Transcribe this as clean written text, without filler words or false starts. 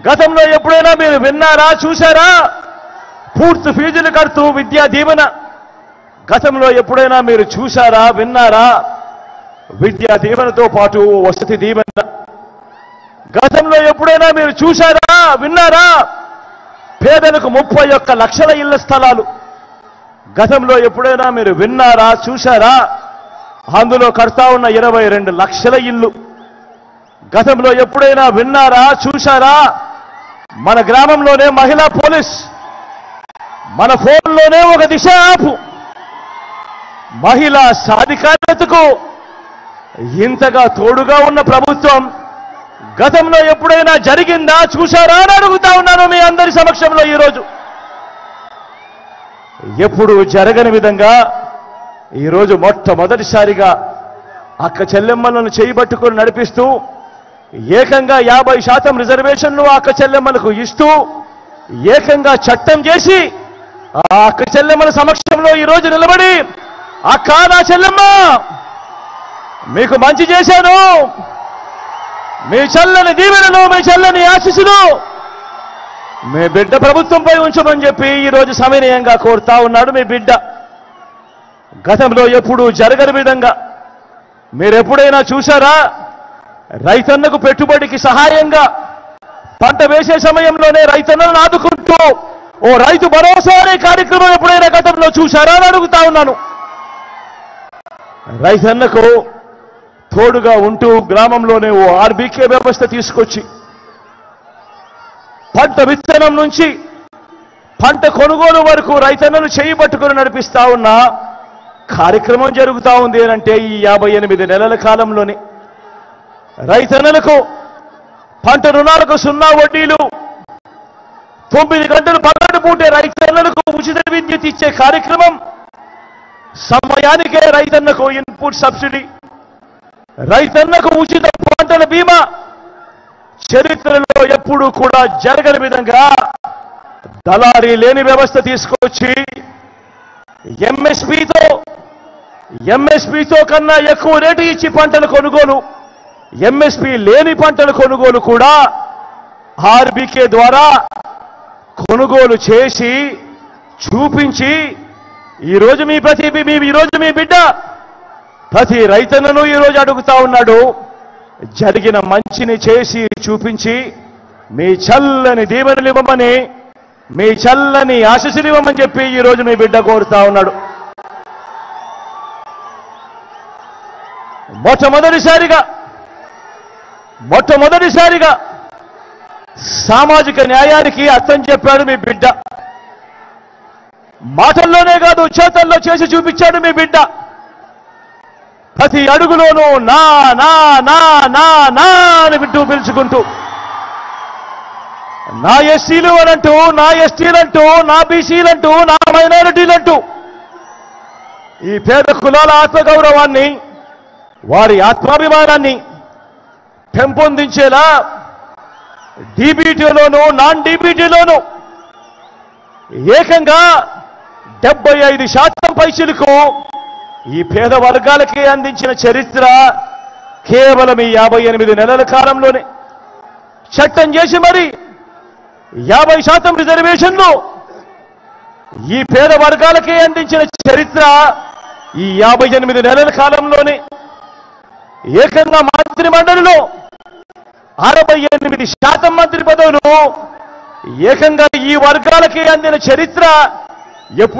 గతంలో ఎప్పుడైనా మీరు విన్నారా, చూశారా? పూర్తి ఫీజులు కడుతూ విద్యా దీవెన. గతంలో ఎప్పుడైనా మీరు చూశారా, విన్నారా? విద్యా దీవెనతో పాటు వసతి దీవెన. గతంలో ఎప్పుడైనా మీరు చూశారా, విన్నారా? పేదలకు 31 లక్షల ఇళ్ల స్థలాలు. గతంలో ఎప్పుడైనా మీరు విన్నారా, చూశారా? అందులో కడతా ఉన్న 22 లక్షల ఇల్లు. గతంలో ఎప్పుడైనా విన్నారా, చూశారా? మన గ్రామంలోనే మహిళా పోలీస్, మన ఫోన్లోనే ఒక దిశ యాప్. మహిళా సాధికారతకు ఇంతగా తోడుగా ఉన్న ప్రభుత్వం గతంలో ఎప్పుడైనా జరిగిందా, చూశారా అని అడుగుతా ఉన్నాను మీ అందరి సమక్షంలో ఈరోజు. ఎప్పుడు జరగని విధంగా ఈరోజు మొట్టమొదటిసారిగా అక్క చెల్లెమ్మలను చేయబట్టుకుని నడిపిస్తూ ఏకంగా 50% రిజర్వేషన్లు అక్క చెల్లెమ్మలకు ఇస్తూ ఏకంగా చట్టం చేసి ఆ అక్క చెల్లెమ్మల సమక్షంలో ఈరోజు నిలబడి, అక్క నా చెల్లెమ్మ మీకు మంచి చేశాను, మీ చల్లని దీవెనలు, మీ చల్లని ఆశీస్సులు మీ బిడ్డ ప్రభుత్వంపై ఉంచమని చెప్పి ఈరోజు సవినయంగా కోరుతా ఉన్నాడు మీ బిడ్డ. గతంలో ఎప్పుడూ జరగని విధంగా మీరెప్పుడైనా చూశారా? రైతన్నకు పెట్టుబడికి సహాయంగా పంట వేసే సమయంలోనే రైతన్నలను ఆదుకుంటూ ఓ రైతు భరోసా అనే కార్యక్రమం ఎప్పుడైనా గతంలో చూశారా అని అడుగుతా ఉన్నాను. రైతన్నకు తోడుగా ఉంటూ గ్రామంలోనే ఓ ఆర్బీకే వ్యవస్థ తీసుకొచ్చి పంట విత్తనం నుంచి పంట కొనుగోలు వరకు రైతన్నను చేయబట్టుకుని నడిపిస్తా ఉన్న కార్యక్రమం జరుగుతూ ఉంది అంటే ఈ 58 నెలల కాలంలోనే రైతన్నలకు పంట రుణాలకు 0 వడ్డీలు, 9 గంటలు పగటి పూటే రైతన్నలకు ఉచిత విద్యుత్ ఇచ్చే కార్యక్రమం, సమయానికే రైతన్నకు ఇన్పుట్ సబ్సిడీ, రైతన్నకు ఉచిత పంటల బీమా, చరిత్రలో ఎప్పుడూ కూడా జరగని విధంగా దళారీ లేని వ్యవస్థ తీసుకొచ్చి ఎంఎస్పీతో కన్నా ఎక్కువ రేటు ఇచ్చి పంటల కొనుగోలు, ఎంఎస్పీ లేని పంటల కొనుగోలు కూడా ఆర్బీకే ద్వారా కొనుగోలు చేసి చూపించి ఈరోజు మీ బిడ్డ ప్రతి రైతన్నను ఈరోజు అడుగుతా ఉన్నాడు. జరిగిన మంచిని చేసి చూపించి మీ చల్లని దీవెనలు ఇవ్వమని, మీ చల్లని ఆశీస్సులు ఇవ్వమని చెప్పి ఈరోజు మీ బిడ్డ కోరుతా ఉన్నాడు. మొట్టమొదటిసారిగా సామాజిక న్యాయానికి అర్థం చెప్పాడు మీ బిడ్డ. మాటల్లోనే కాదు, చేతల్లో చేసి చూపించాడు మీ బిడ్డ. ప్రతి అడుగులోనూ నా నా నా నా నా అని వింటూ పిలుచుకుంటూ నా ఎస్సీలు అనంటూ, నా ఎస్టీలంటూ, నా బీసీలంటూ, నా మైనారిటీలంటూ ఈ పేద కులాల ఆత్మగౌరవాన్ని, వారి ఆత్మాభిమానాన్ని పెంపొందించేలా డీబీటీలోనూ నాన్ డీబీటీలోనూ ఏకంగా 75% పైసలకు ఈ పేద వర్గాలకే అందించిన చరిత్ర కేవలం ఈ 58 నెలల కాలంలోనే. చట్టం చేసి మరి 50% రిజర్వేషన్లు ఈ పేద వర్గాలకే అందించిన చరిత్ర ఈ 58 నెలల కాలంలోనే. ఏకంగా మంత్రి మండలిలో 68% మంత్రి పదవులు ఏకంగా ఈ వర్గాలకే అందిన చరిత్ర ఎప్పుడు